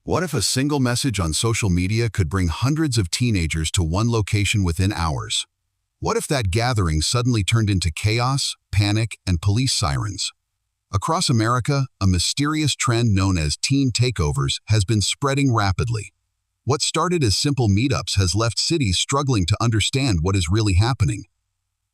What if a single message on social media could bring hundreds of teenagers to one location within hours? What if that gathering suddenly turned into chaos, panic, and police sirens? Across America, a mysterious trend known as Teen Takeovers has been spreading rapidly. What started as simple meetups has left cities struggling to understand what is really happening.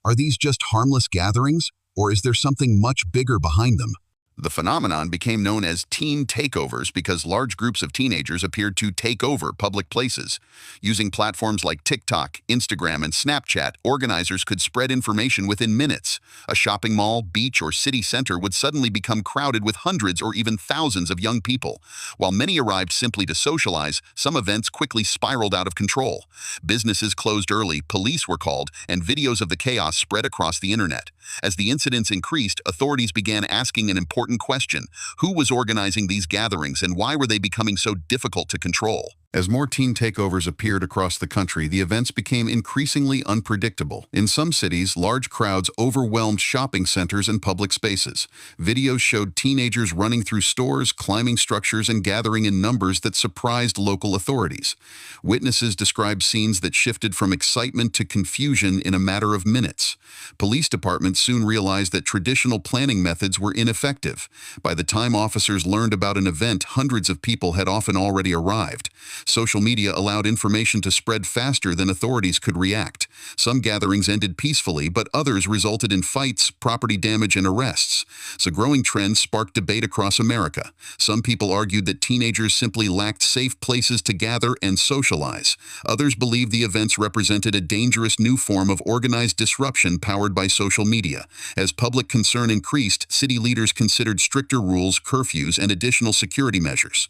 Are these just harmless gatherings, or is there something much bigger behind them? The phenomenon became known as Teen Takeovers because large groups of teenagers appeared to take over public places. Using platforms like TikTok, Instagram, and Snapchat, organizers could spread information within minutes. A shopping mall, beach, or city center would suddenly become crowded with hundreds or even thousands of young people. While many arrived simply to socialize, some events quickly spiraled out of control. Businesses closed early, police were called, and videos of the chaos spread across the internet. As the incidents increased, authorities began asking an important question: who was organizing these gatherings and why were they becoming so difficult to control? As more teen takeovers appeared across the country, the events became increasingly unpredictable. In some cities, large crowds overwhelmed shopping centers and public spaces. Videos showed teenagers running through stores, climbing structures, and gathering in numbers that surprised local authorities. Witnesses described scenes that shifted from excitement to confusion in a matter of minutes. Police departments soon realized that traditional planning methods were ineffective. By the time officers learned about an event, hundreds of people had often already arrived. Social media allowed information to spread faster than authorities could react. Some gatherings ended peacefully, but others resulted in fights, property damage, and arrests. The growing trend sparked debate across America. Some people argued that teenagers simply lacked safe places to gather and socialize. Others believed the events represented a dangerous new form of organized disruption powered by social media. As public concern increased, city leaders considered stricter rules, curfews, and additional security measures.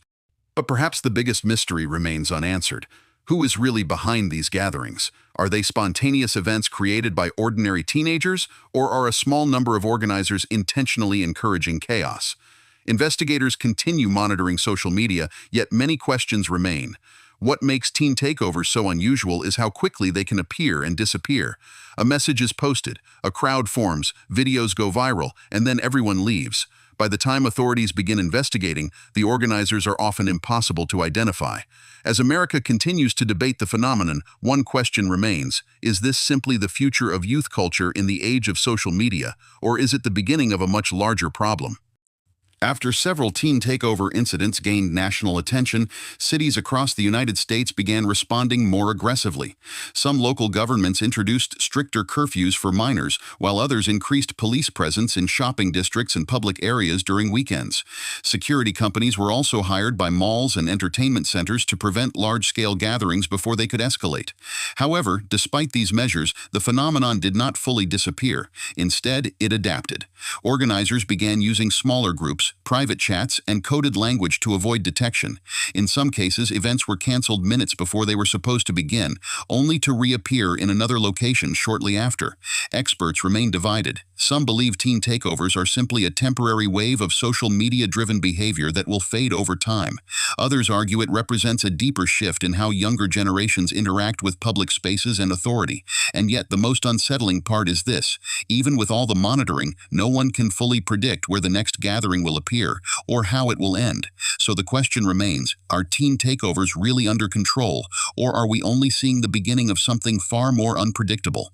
But perhaps the biggest mystery remains unanswered. Who is really behind these gatherings? Are they spontaneous events created by ordinary teenagers, or are a small number of organizers intentionally encouraging chaos? Investigators continue monitoring social media, yet many questions remain. What makes teen takeovers so unusual is how quickly they can appear and disappear. A message is posted, a crowd forms, videos go viral, and then everyone leaves. By the time authorities begin investigating, the organizers are often impossible to identify. As America continues to debate the phenomenon, one question remains: is this simply the future of youth culture in the age of social media, or is it the beginning of a much larger problem? After several teen takeover incidents gained national attention, cities across the United States began responding more aggressively. Some local governments introduced stricter curfews for minors, while others increased police presence in shopping districts and public areas during weekends. Security companies were also hired by malls and entertainment centers to prevent large-scale gatherings before they could escalate. However, despite these measures, the phenomenon did not fully disappear. Instead, it adapted. Organizers began using smaller groups, private chats, and coded language to avoid detection. In some cases, events were canceled minutes before they were supposed to begin, only to reappear in another location shortly after. Experts remain divided. Some believe teen takeovers are simply a temporary wave of social media-driven behavior that will fade over time. Others argue it represents a deeper shift in how younger generations interact with public spaces and authority. And yet, the most unsettling part is this: even with all the monitoring, no one can fully predict where the next gathering will appear or how it will end. So the question remains: are teen takeovers really under control, or are we only seeing the beginning of something far more unpredictable?